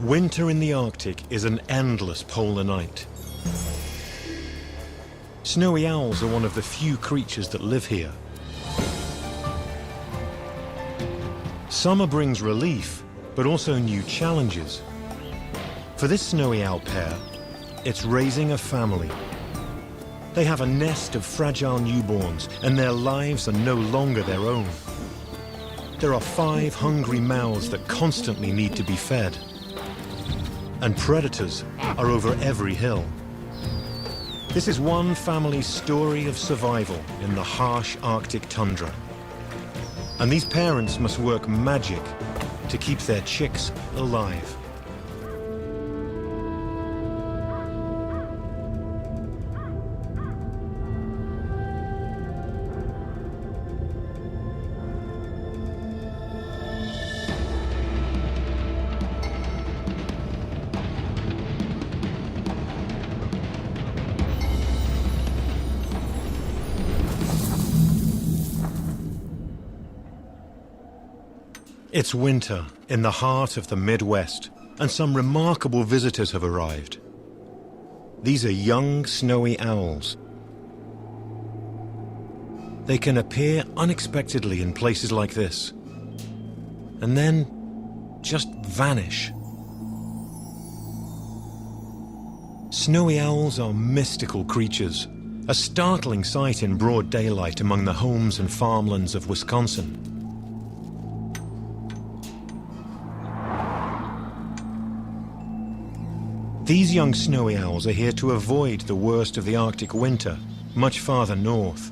Winter in the Arctic is an endless polar night. Snowy owls are one of the few creatures that live here. Summer brings relief, but also new challenges. For this snowy owl pair, it's raising a family. They have a nest of fragile newborns, and their lives are no longer their own. There are 5 hungry mouths that constantly need to be fed. And predators are over every hill. This is one family's story of survival in the harsh Arctic tundra. And these parents must work magic to keep their chicks alive. It's winter in the heart of the Midwest, and some remarkable visitors have arrived. These are young snowy owls. They can appear unexpectedly in places like this, and then just vanish. Snowy owls are mystical creatures, a startling sight in broad daylight among the homes and farmlands of Wisconsin. These young snowy owls are here to avoid the worst of the Arctic winter, much farther north.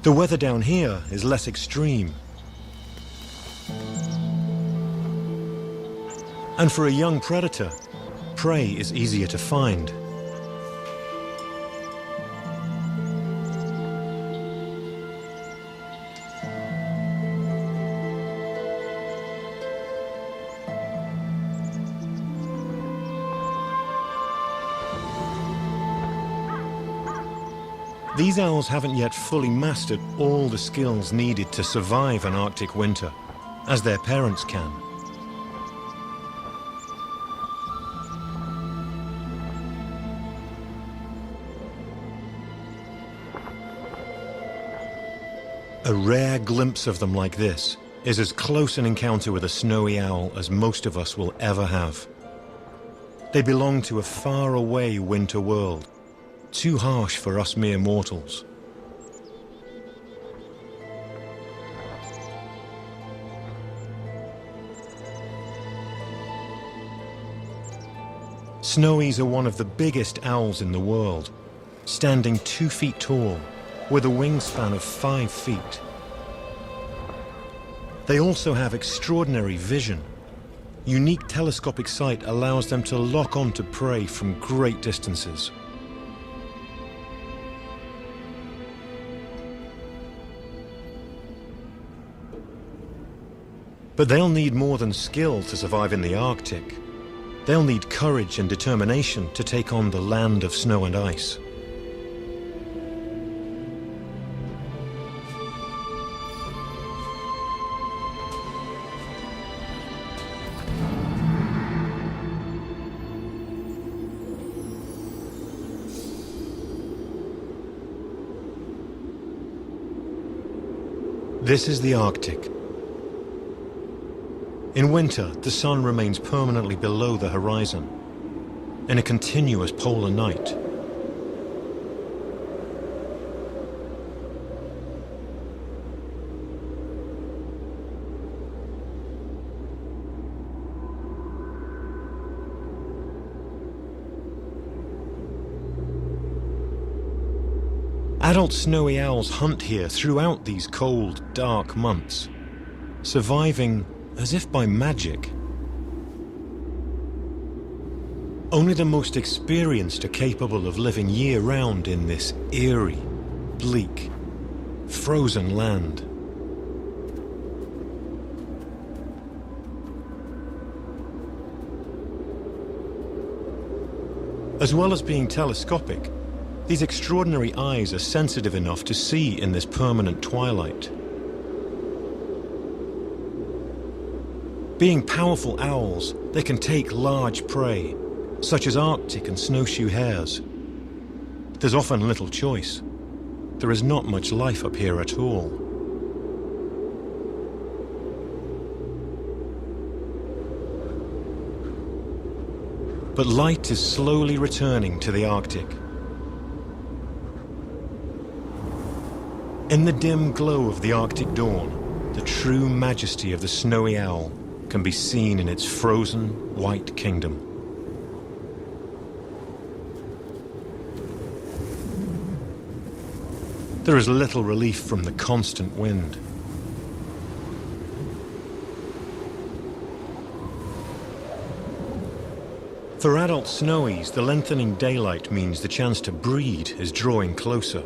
The weather down here is less extreme. And for a young predator, prey is easier to find. These owls haven't yet fully mastered all the skills needed to survive an Arctic winter, as their parents can. A rare glimpse of them like this is as close an encounter with a snowy owl as most of us will ever have. They belong to a faraway winter world, too harsh for us mere mortals. Snowies are one of the biggest owls in the world, standing 2 feet tall, with a wingspan of 5 feet. They also have extraordinary vision. Unique telescopic sight allows them to lock onto prey from great distances. But they'll need more than skill to survive in the Arctic. They'll need courage and determination to take on the land of snow and ice. This is the Arctic. In winter, the sun remains permanently below the horizon, in a continuous polar night. Adult snowy owls hunt here throughout these cold, dark months, surviving as if by magic. Only the most experienced are capable of living year-round in this eerie, bleak, frozen land. As well as being telescopic, these extraordinary eyes are sensitive enough to see in this permanent twilight. Being powerful owls, they can take large prey, such as Arctic and snowshoe hares. There's often little choice. There is not much life up here at all. But light is slowly returning to the Arctic. In the dim glow of the Arctic dawn, the true majesty of the snowy owl can be seen in its frozen, white kingdom. There is little relief from the constant wind. For adult snowies, the lengthening daylight means the chance to breed is drawing closer.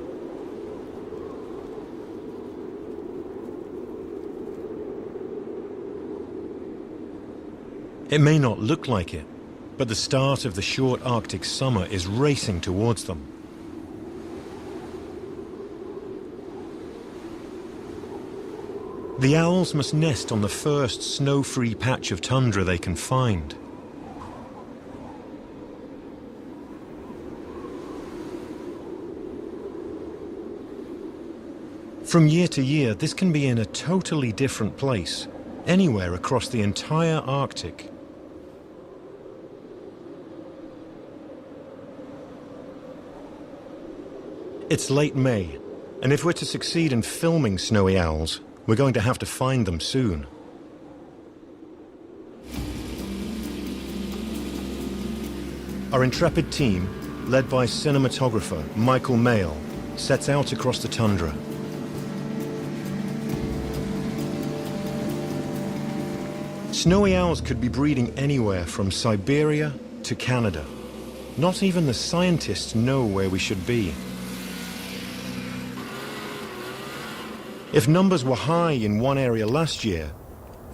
It may not look like it, but the start of the short Arctic summer is racing towards them. The owls must nest on the first snow-free patch of tundra they can find. From year to year, this can be in a totally different place, anywhere across the entire Arctic. It's late May, and if we're to succeed in filming snowy owls, we're going to have to find them soon. Our intrepid team, led by cinematographer Michael Mayle, sets out across the tundra. Snowy owls could be breeding anywhere from Siberia to Canada. Not even the scientists know where we should be. If numbers were high in one area last year,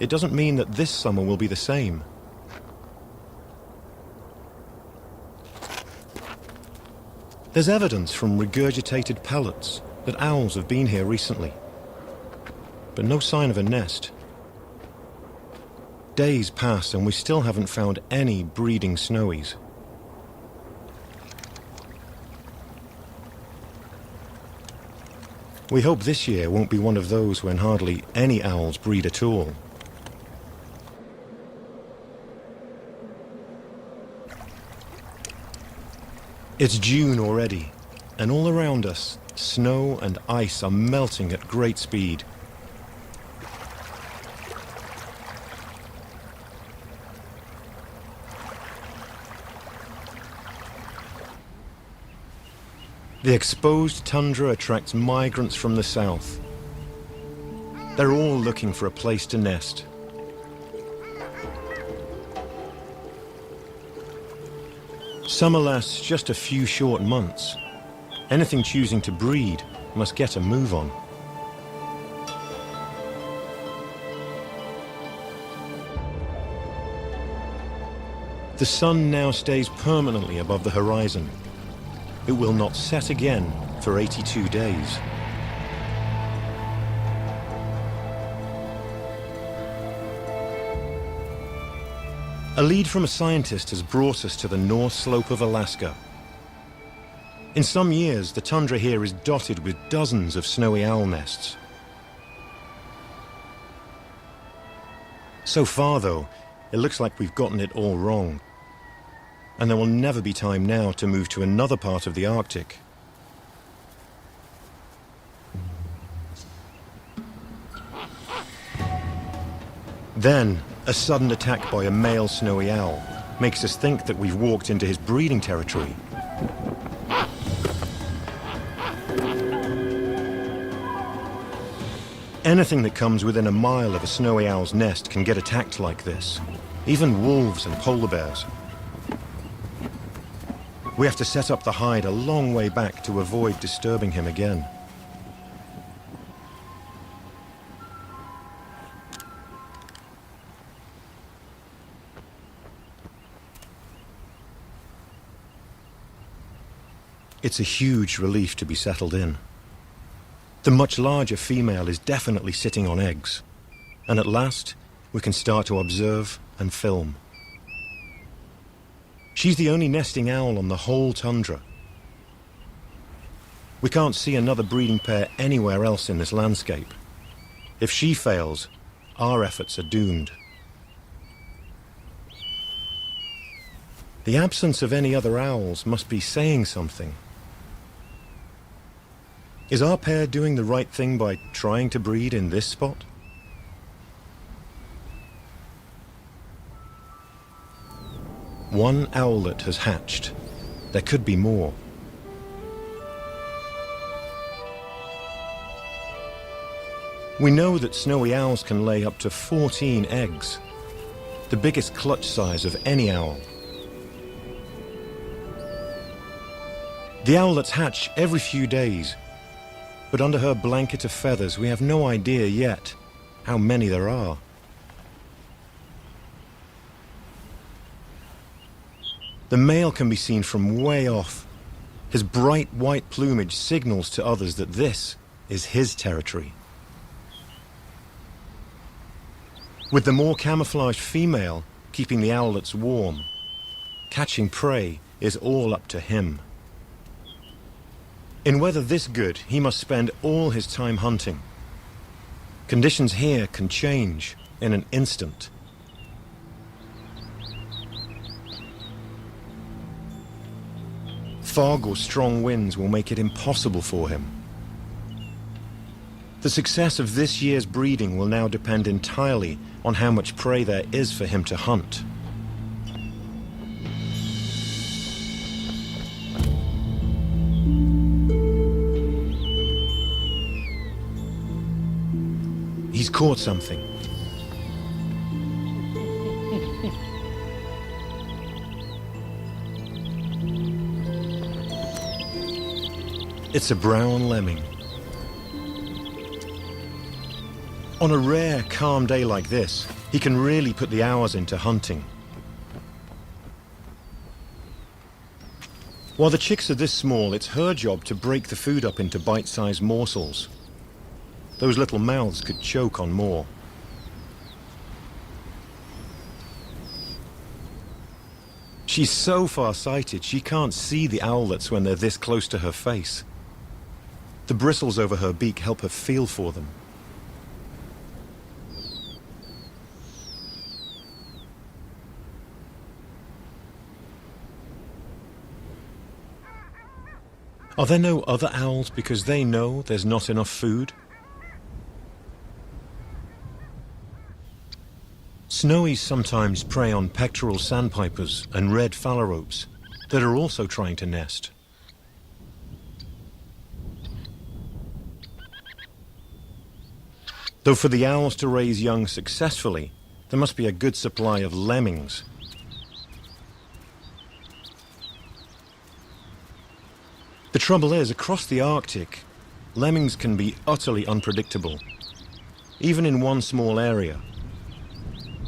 it doesn't mean that this summer will be the same. There's evidence from regurgitated pellets that owls have been here recently, but no sign of a nest. Days pass and we still haven't found any breeding snowies. We hope this year won't be one of those when hardly any owls breed at all. It's June already, and all around us, snow and ice are melting at great speed. The exposed tundra attracts migrants from the south. They're all looking for a place to nest. Summer lasts just a few short months. Anything choosing to breed must get a move on. The sun now stays permanently above the horizon. It will not set again for 82 days. A lead from a scientist has brought us to the north slope of Alaska. In some years, the tundra here is dotted with dozens of snowy owl nests. So far, though, it looks like we've gotten it all wrong. And there will never be time now to move to another part of the Arctic. Then, a sudden attack by a male snowy owl makes us think that we've walked into his breeding territory. Anything that comes within a mile of a snowy owl's nest can get attacked like this, even wolves and polar bears. We have to set up the hide a long way back to avoid disturbing him again. It's a huge relief to be settled in. The much larger female is definitely sitting on eggs, and at last, we can start to observe and film. She's the only nesting owl on the whole tundra. We can't see another breeding pair anywhere else in this landscape. If she fails, our efforts are doomed. The absence of any other owls must be saying something. Is our pair doing the right thing by trying to breed in this spot? One owlet has hatched. There could be more. We know that snowy owls can lay up to 14 eggs, the biggest clutch size of any owl. The owlets hatch every few days, but under her blanket of feathers we have no idea yet how many there are. The male can be seen from way off. His bright white plumage signals to others that this is his territory. With the more camouflaged female keeping the owlets warm, catching prey is all up to him. In weather this good, he must spend all his time hunting. Conditions here can change in an instant. Fog or strong winds will make it impossible for him. The success of this year's breeding will now depend entirely on how much prey there is for him to hunt. He's caught something. It's a brown lemming. On a rare, calm day like this, he can really put the hours into hunting. While the chicks are this small, it's her job to break the food up into bite-sized morsels. Those little mouths could choke on more. She's so far-sighted, she can't see the owlets when they're this close to her face. The bristles over her beak help her feel for them. Are there no other owls because they know there's not enough food? Snowies sometimes prey on pectoral sandpipers and red phalaropes that are also trying to nest. Though for the owls to raise young successfully, there must be a good supply of lemmings. The trouble is, across the Arctic, lemmings can be utterly unpredictable, even in one small area.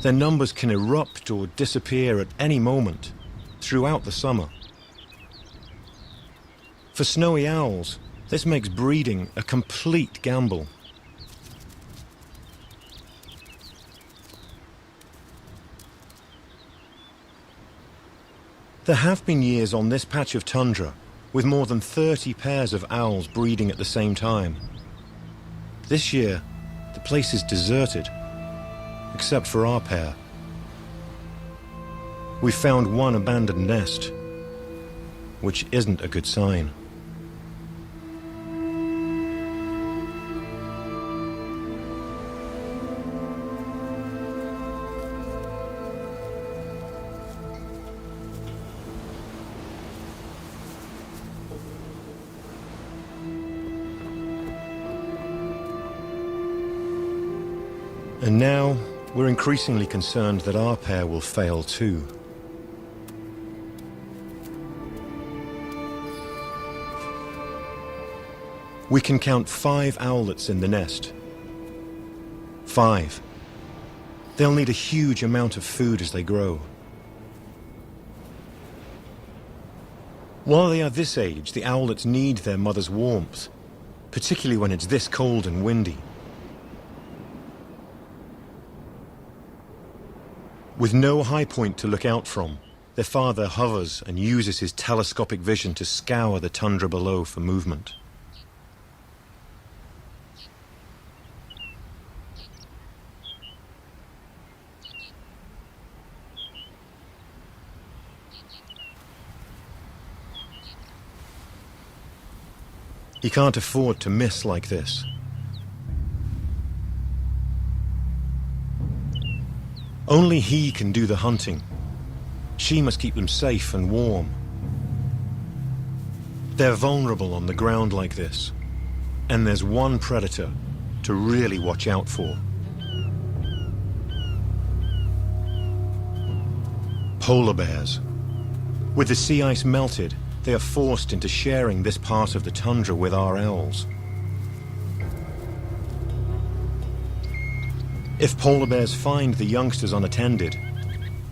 Their numbers can erupt or disappear at any moment throughout the summer. For snowy owls, this makes breeding a complete gamble. There have been years on this patch of tundra with more than 30 pairs of owls breeding at the same time. This year, the place is deserted, except for our pair. We found one abandoned nest, which isn't a good sign. And now, we're increasingly concerned that our pair will fail too. We can count 5 owlets in the nest. 5. They'll need a huge amount of food as they grow. While they are this age, the owlets need their mother's warmth, particularly when it's this cold and windy. With no high point to look out from, their father hovers and uses his telescopic vision to scour the tundra below for movement. He can't afford to miss like this. Only he can do the hunting. She must keep them safe and warm. They're vulnerable on the ground like this, and there's one predator to really watch out for. Polar bears. With the sea ice melted, they are forced into sharing this part of the tundra with RLs. If polar bears find the youngsters unattended,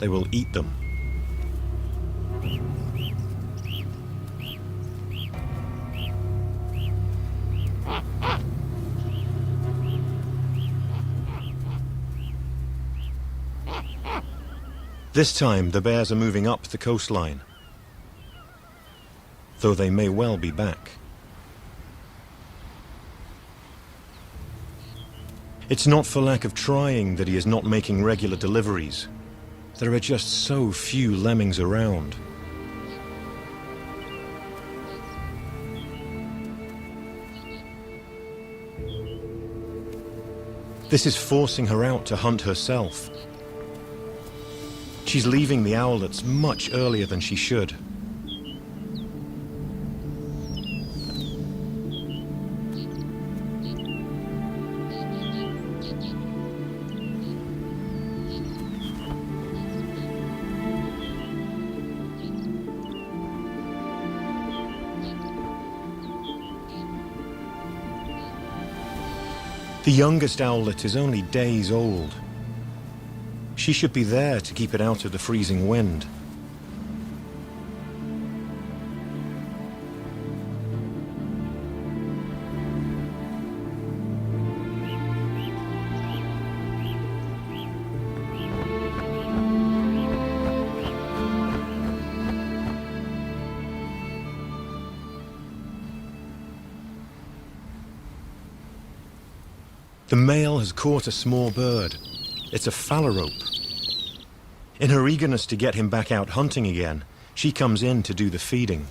they will eat them. This time, the bears are moving up the coastline, though they may well be back. It's not for lack of trying that he is not making regular deliveries. There are just so few lemmings around. This is forcing her out to hunt herself. She's leaving the owlets much earlier than she should. The youngest owlet is only days old. She should be there to keep it out of the freezing wind. The male has caught a small bird. It's a phalarope. In her eagerness to get him back out hunting again, she comes in to do the feeding.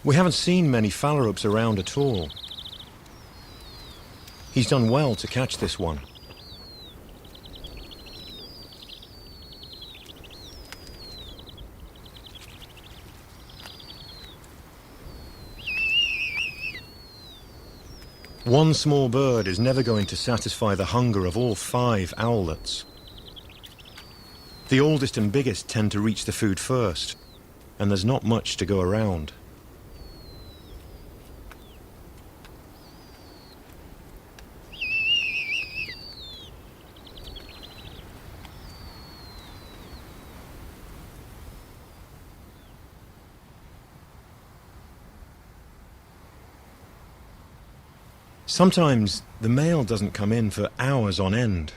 We haven't seen many phalaropes around at all. He's done well to catch this one. One small bird is never going to satisfy the hunger of all 5 owlets. The oldest and biggest tend to reach the food first, and there's not much to go around. Sometimes the male doesn't come in for hours on end.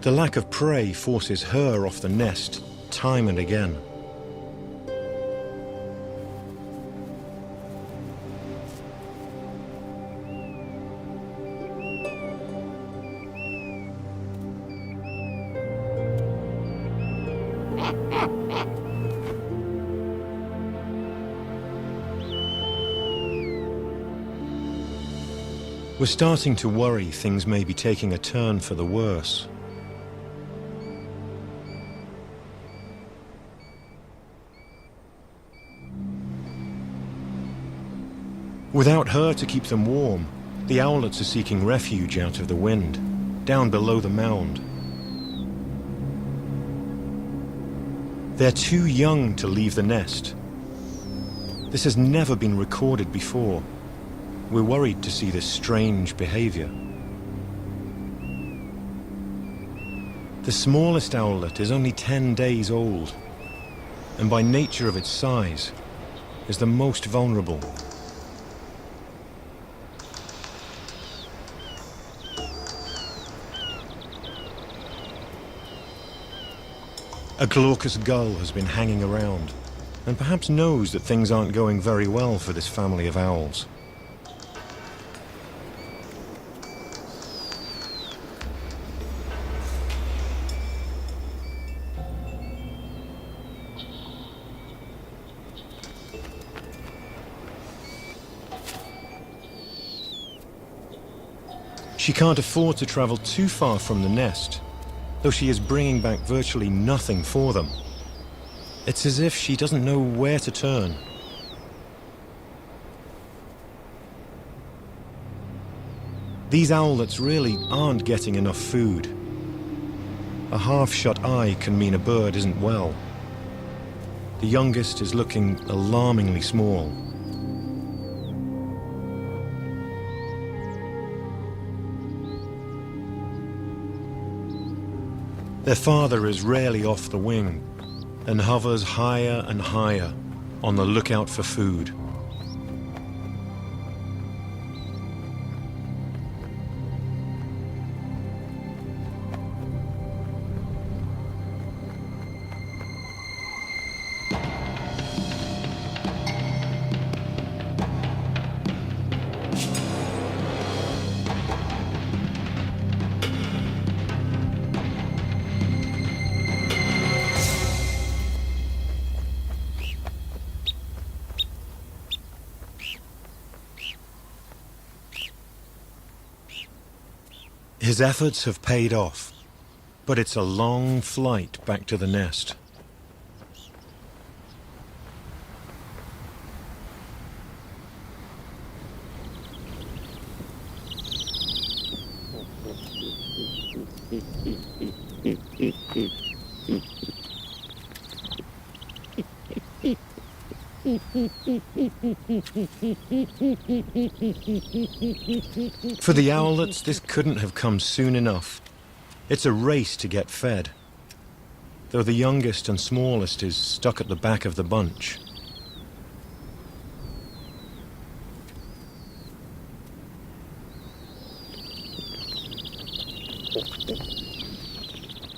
The lack of prey forces her off the nest time and again. We're starting to worry things may be taking a turn for the worse. Without her to keep them warm, the owlets are seeking refuge out of the wind, down below the mound. They're too young to leave the nest. This has never been recorded before. We're worried to see this strange behavior. The smallest owlet is only 10 days old, and by nature of its size, is the most vulnerable. A glaucous gull has been hanging around, and perhaps knows that things aren't going very well for this family of owls. She can't afford to travel too far from the nest, though she is bringing back virtually nothing for them. It's as if she doesn't know where to turn. These owlets really aren't getting enough food. A half-shut eye can mean a bird isn't well. The youngest is looking alarmingly small. Their father is rarely off the wing and hovers higher and higher on the lookout for food. His efforts have paid off, but it's a long flight back to the nest. For the owlets, this couldn't have come soon enough. It's a race to get fed, though the youngest and smallest is stuck at the back of the bunch.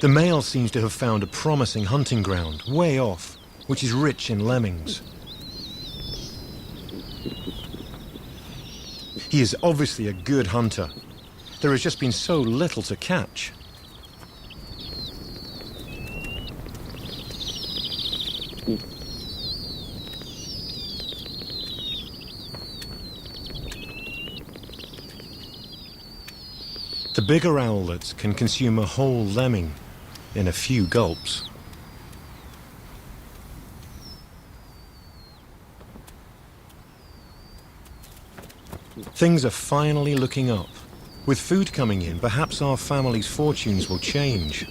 The male seems to have found a promising hunting ground way off, which is rich in lemmings. He is obviously a good hunter. There has just been so little to catch. The bigger owlets can consume a whole lemming in a few gulps. Things are finally looking up. With food coming in, perhaps our family's fortunes will change.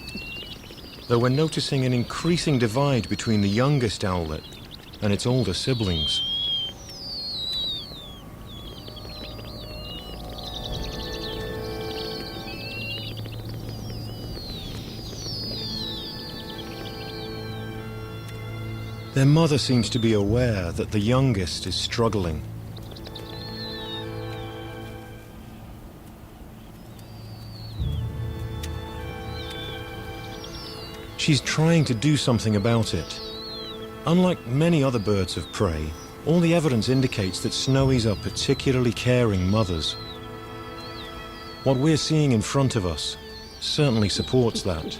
Though we're noticing an increasing divide between the youngest owlet and its older siblings. Their mother seems to be aware that the youngest is struggling. She's trying to do something about it. Unlike many other birds of prey, all the evidence indicates that snowies are particularly caring mothers. What we're seeing in front of us certainly supports that.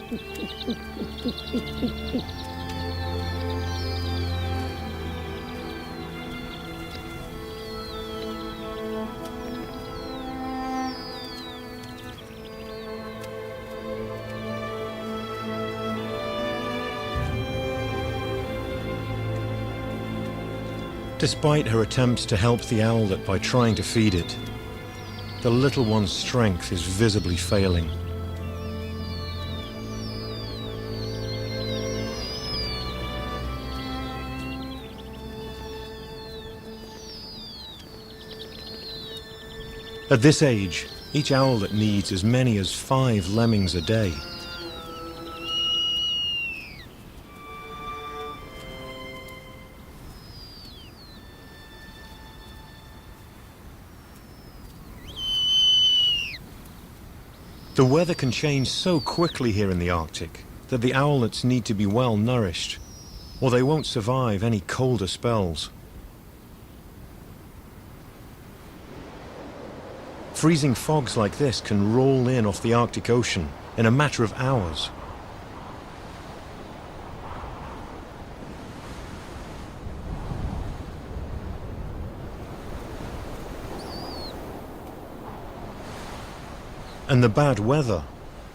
Despite her attempts to help the owlet by trying to feed it, the little one's strength is visibly failing. At this age, each owlet needs as many as 5 lemmings a day. The weather can change so quickly here in the Arctic that the owlets need to be well nourished, or they won't survive any colder spells. Freezing fogs like this can roll in off the Arctic Ocean in a matter of hours. And the bad weather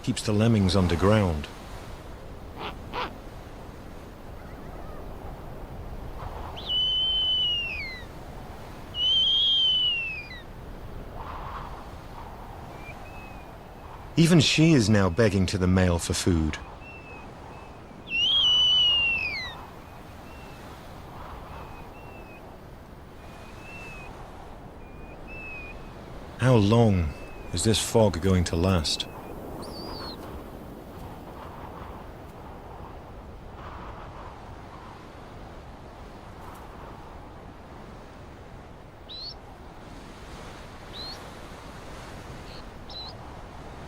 keeps the lemmings underground. Even she is now begging to the male for food. How long is this fog going to last?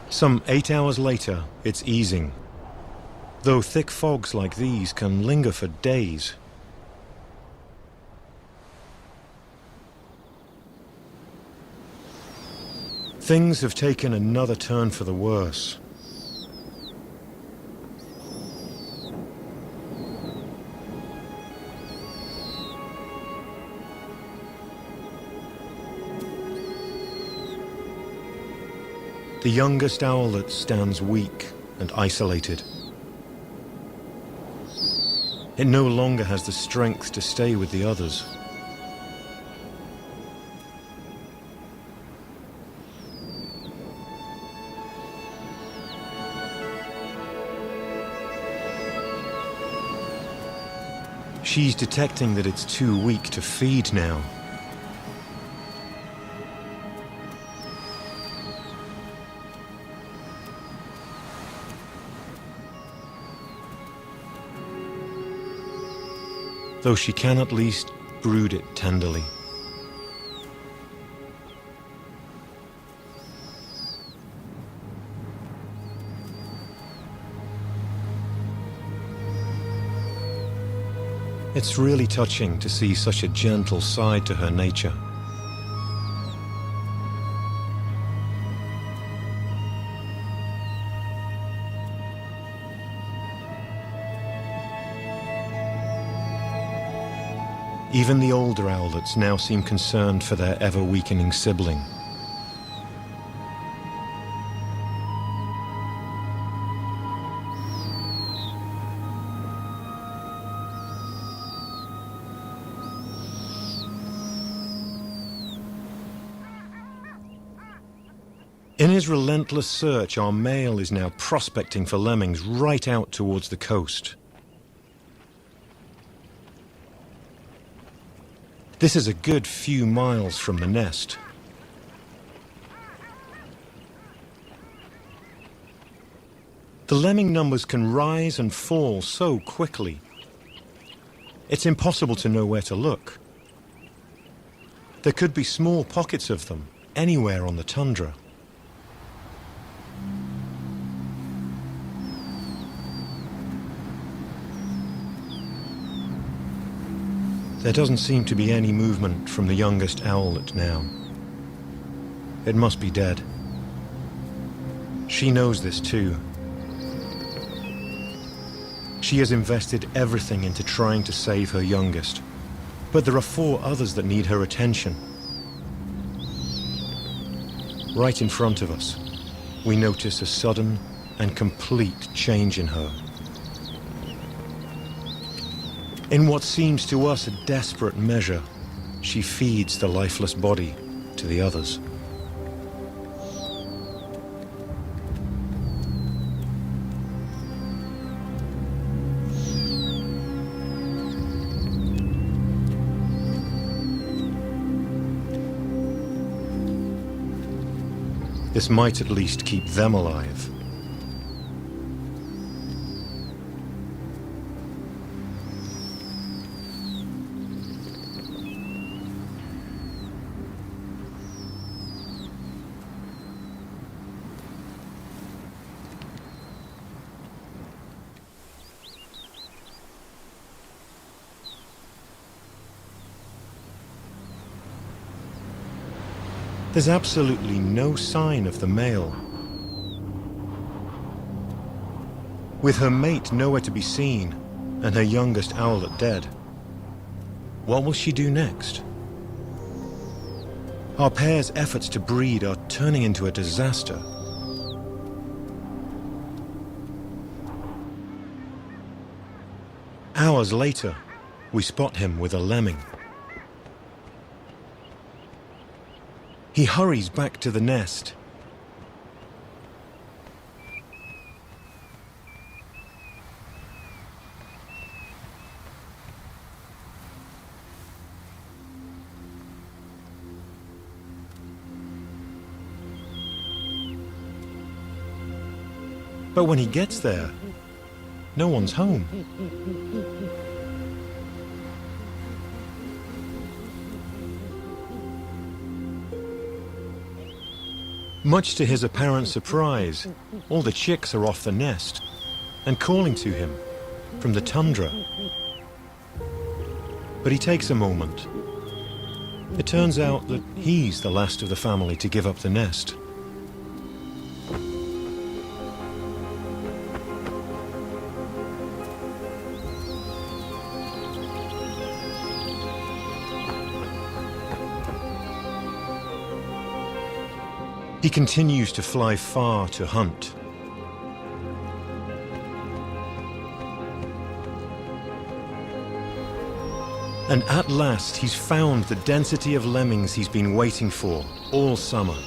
Some 8 hours later, it's easing, though thick fogs like these can linger for days. Things have taken another turn for the worse. The youngest owlet stands weak and isolated. It no longer has the strength to stay with the others. She's detecting that it's too weak to feed now. Though she can at least brood it tenderly. It's really touching to see such a gentle side to her nature. Even the older owlets now seem concerned for their ever-weakening sibling. In his relentless search, our male is now prospecting for lemmings right out towards the coast. This is a good few miles from the nest. The lemming numbers can rise and fall so quickly. It's impossible to know where to look. There could be small pockets of them anywhere on the tundra. There doesn't seem to be any movement from the youngest owlet now. It must be dead. She knows this too. She has invested everything into trying to save her youngest, but there are 4 others that need her attention. Right in front of us, we notice a sudden and complete change in her. In what seems to us a desperate measure, she feeds the lifeless body to the others. This might at least keep them alive. There's absolutely no sign of the male. With her mate nowhere to be seen and her youngest owlet dead, what will she do next? Our pair's efforts to breed are turning into a disaster. Hours later, we spot him with a lemming. He hurries back to the nest. But when he gets there, no one's home. Much to his apparent surprise, all the chicks are off the nest and calling to him from the tundra. But he takes a moment. It turns out that he's the last of the family to give up the nest. He continues to fly far to hunt. And at last he's found the density of lemmings he's been waiting for all summer.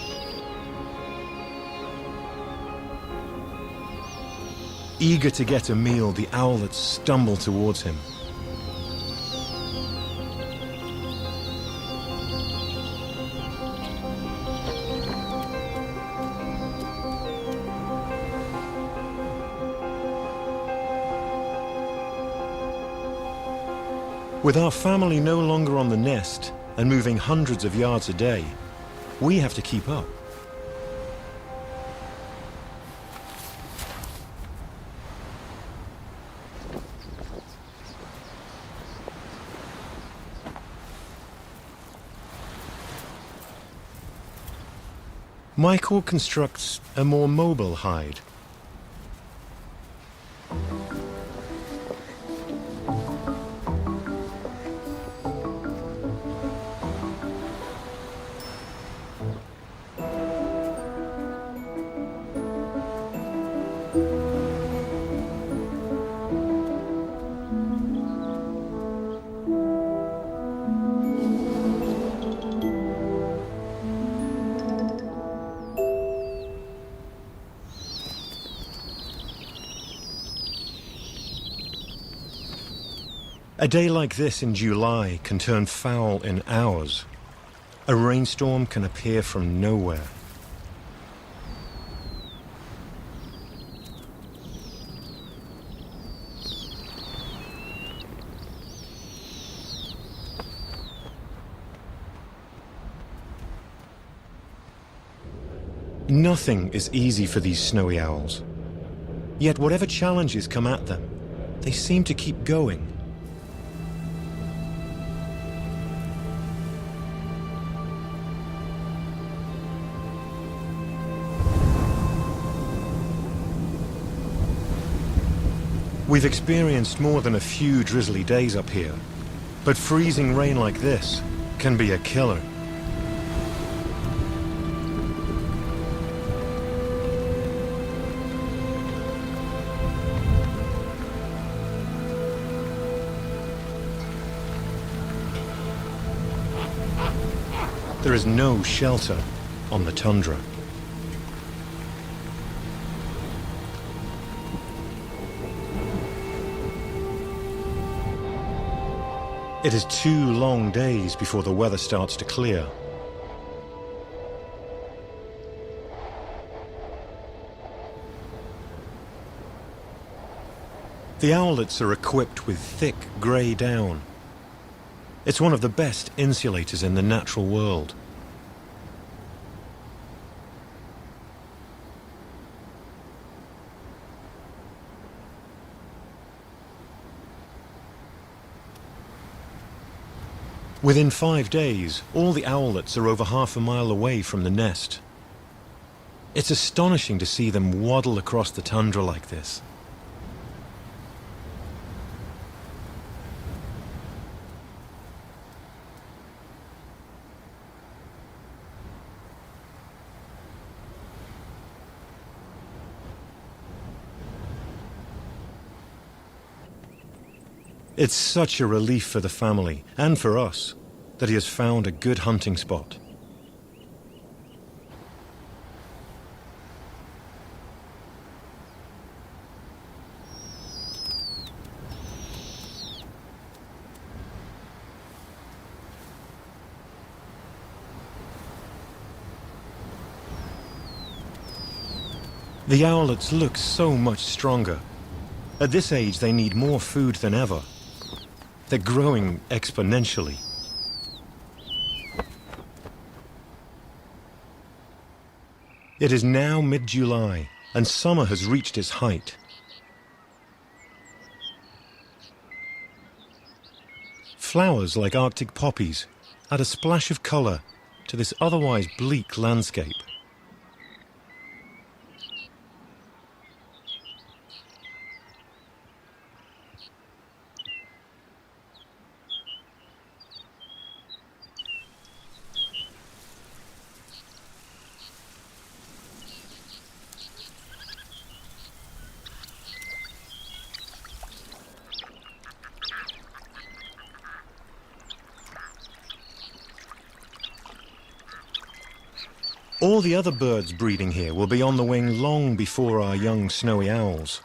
Eager to get a meal, the owlets stumble towards him. With our family no longer on the nest and moving hundreds of yards a day, we have to keep up. Michael constructs a more mobile hide. A day like this in July can turn foul in hours. A rainstorm can appear from nowhere. Nothing is easy for these snowy owls. Yet whatever challenges come at them, they seem to keep going. We've experienced more than a few drizzly days up here, but freezing rain like this can be a killer. There is no shelter on the tundra. It is 2 long days before the weather starts to clear. The owlets are equipped with thick grey down. It's one of the best insulators in the natural world. Within 5 days, all the owlets are over half a mile away from the nest. It's astonishing to see them waddle across the tundra like this. It's such a relief for the family, and for us, that he has found a good hunting spot. The owlets look so much stronger. At this age, they need more food than ever. They're growing exponentially. It is now mid-July, and summer has reached its height. Flowers like Arctic poppies add a splash of color to this otherwise bleak landscape. All the other birds breeding here will be on the wing long before our young snowy owls.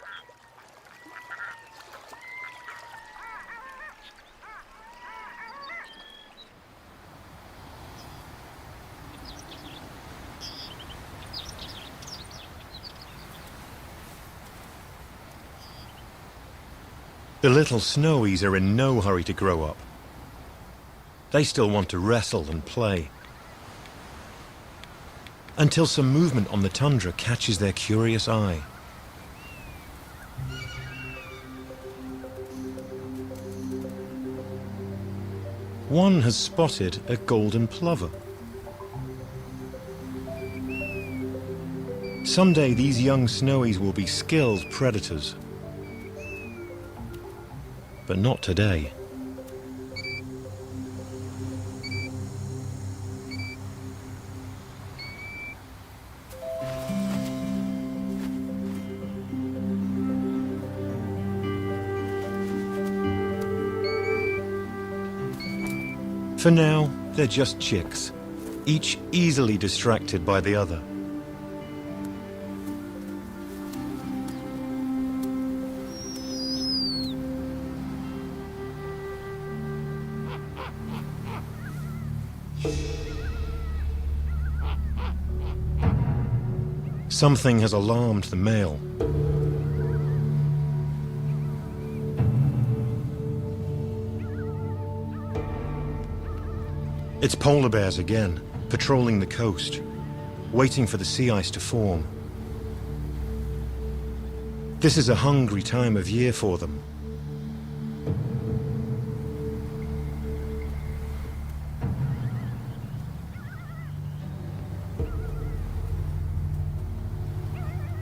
The little snowies are in no hurry to grow up. They still want to wrestle and play. Until some movement on the tundra catches their curious eye. One has spotted a golden plover. Someday these young snowies will be skilled predators. But not today. For now, they're just chicks, each easily distracted by the other. Something has alarmed the male. It's polar bears again, patrolling the coast, waiting for the sea ice to form. This is a hungry time of year for them.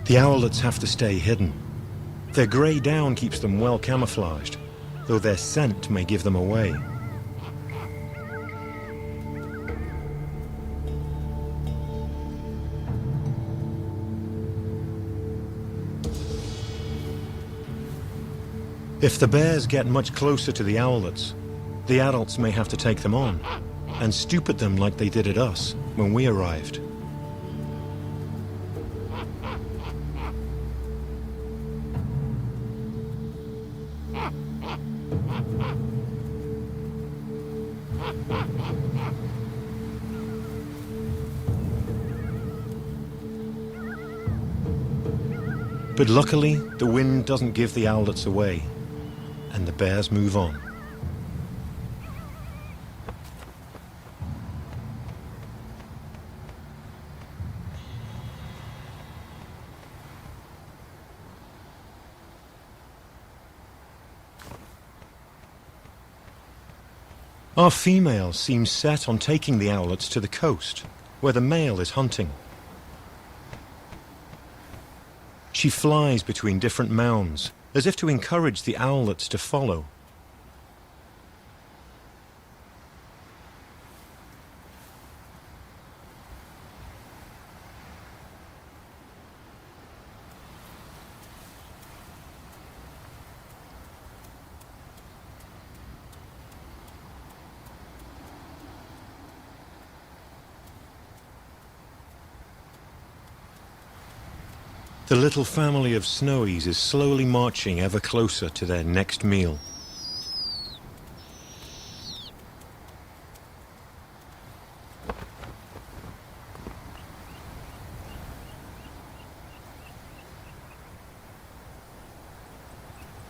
The owlets have to stay hidden. Their grey down keeps them well camouflaged, though their scent may give them away. If the bears get much closer to the owlets, the adults may have to take them on and stoop at them like they did at us when we arrived. But luckily, the wind doesn't give the owlets away, and the bears move on. Our female seems set on taking the owlets to the coast, where the male is hunting. She flies between different mounds, as if to encourage the owlets to follow. The little family of snowies is slowly marching ever closer to their next meal.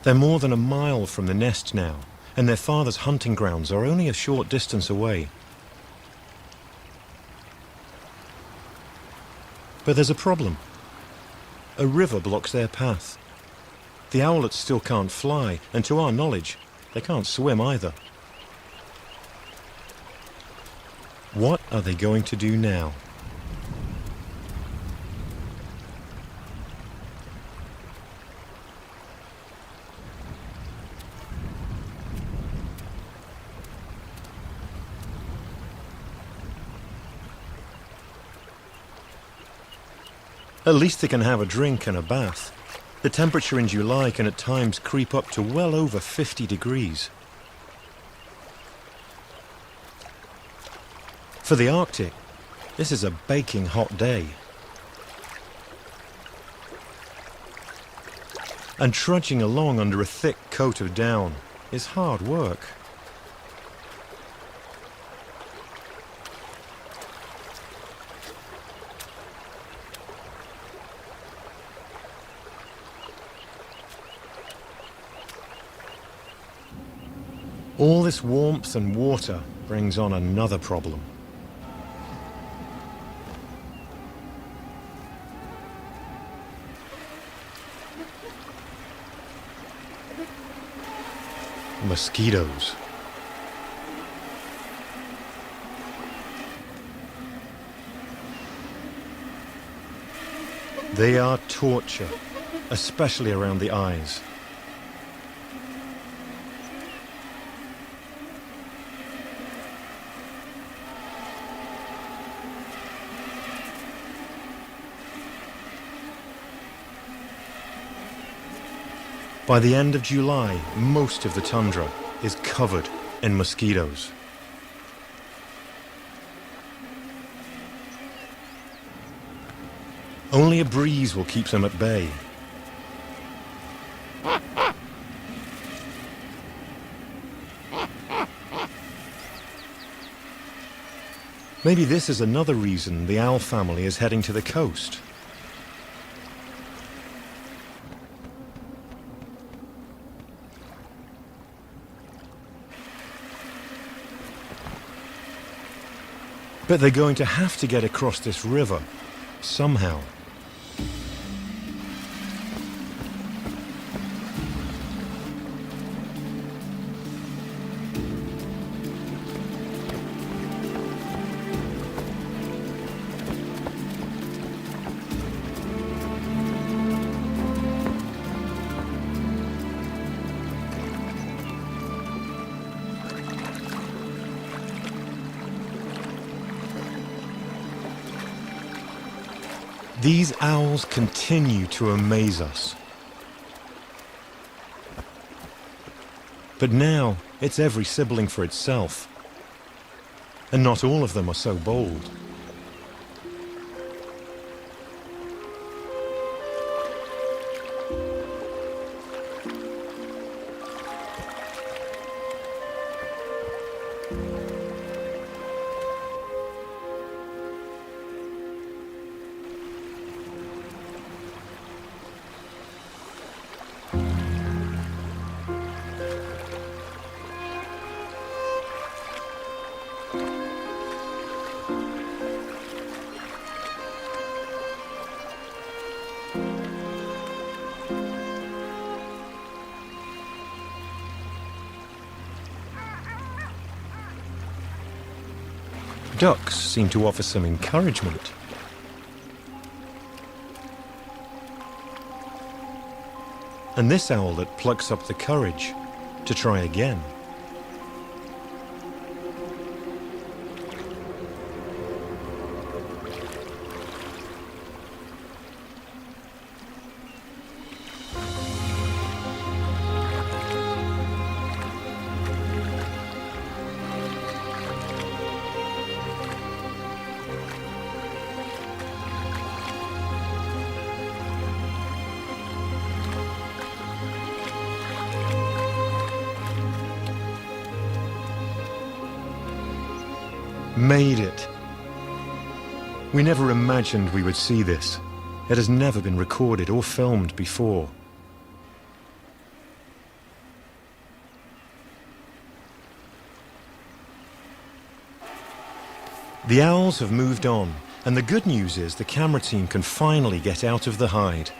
They're more than a mile from the nest now, and their father's hunting grounds are only a short distance away. But there's a problem. A river blocks their path. The owlets still can't fly, and to our knowledge, they can't swim either. What are they going to do now? At least they can have a drink and a bath. The temperature in July can at times creep up to well over 50 degrees. For the Arctic, this is a baking hot day. And trudging along under a thick coat of down is hard work. All this warmth and water brings on another problem. Mosquitoes. They are torture, especially around the eyes. By the end of July, most of the tundra is covered in mosquitoes. Only a breeze will keep them at bay. Maybe this is another reason the owl family is heading to the coast. But they're going to have to get across this river, somehow. These owls continue to amaze us. But now, it's every sibling for itself. And not all of them are so bold. Ducks seem to offer some encouragement. And this owlet plucks up the courage to try again. Made it. We never imagined we would see this. It has never been recorded or filmed before. The owls have moved on, and the good news is the camera team can finally get out of the hide.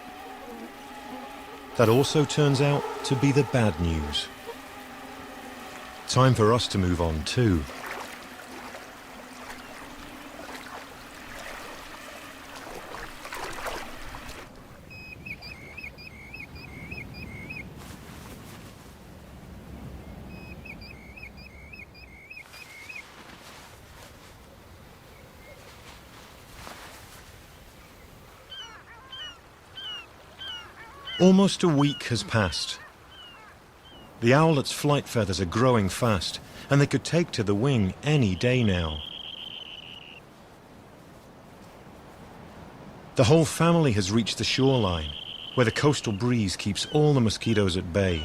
That also turns out to be the bad news. Time for us to move on too. Almost a week has passed. The owlet's flight feathers are growing fast, and they could take to the wing any day now. The whole family has reached the shoreline, where the coastal breeze keeps all the mosquitoes at bay.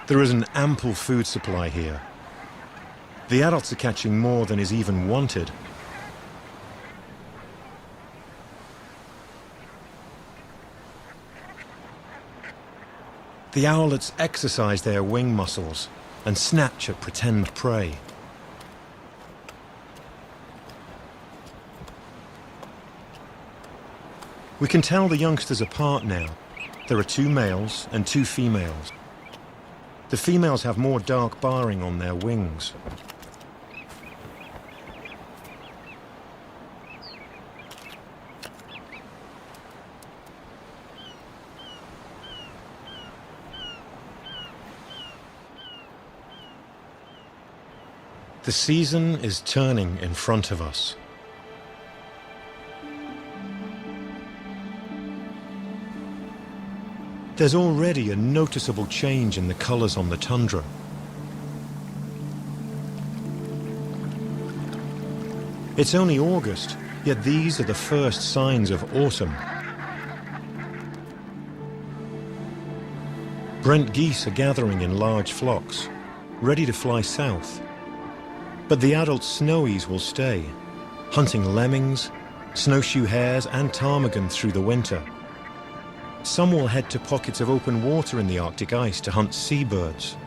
There is an ample food supply here. The adults are catching more than is even wanted. The owlets exercise their wing muscles and snatch at pretend prey. We can tell the youngsters apart now. There are 2 males and 2 females. The females have more dark barring on their wings. The season is turning in front of us. There's already a noticeable change in the colors on the tundra. It's only August, yet these are the first signs of autumn. Brent geese are gathering in large flocks, ready to fly south. But the adult snowies will stay, hunting lemmings, snowshoe hares and ptarmigan through the winter. Some will head to pockets of open water in the Arctic ice to hunt seabirds.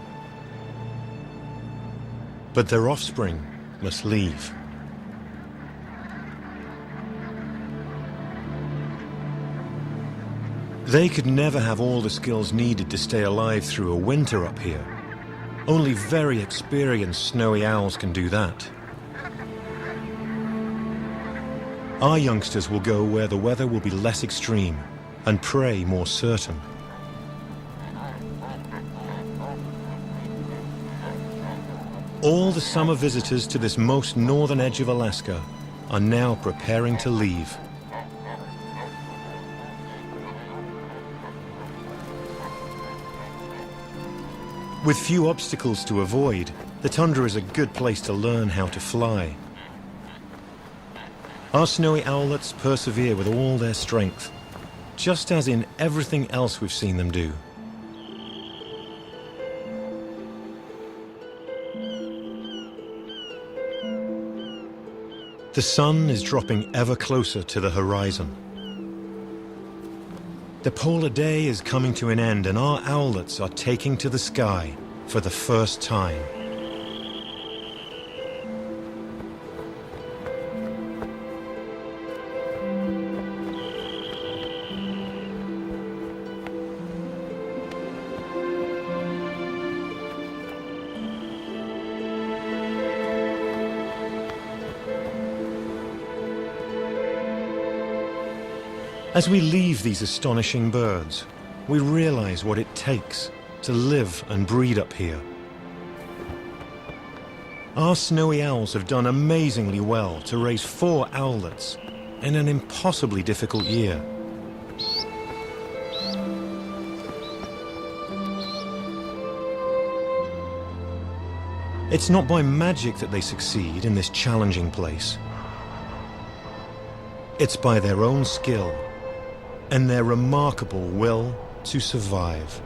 But their offspring must leave. They could never have all the skills needed to stay alive through a winter up here. Only very experienced snowy owls can do that. Our youngsters will go where the weather will be less extreme and prey more certain. All the summer visitors to this most northern edge of Alaska are now preparing to leave. With few obstacles to avoid, the tundra is a good place to learn how to fly. Our snowy owlets persevere with all their strength, just as in everything else we've seen them do. The sun is dropping ever closer to the horizon. The polar day is coming to an end, and our owlets are taking to the sky for the first time. As we leave these astonishing birds, we realize what it takes to live and breed up here. Our snowy owls have done amazingly well to raise 4 owlets in an impossibly difficult year. It's not by magic that they succeed in this challenging place. It's by their own skill and their remarkable will to survive.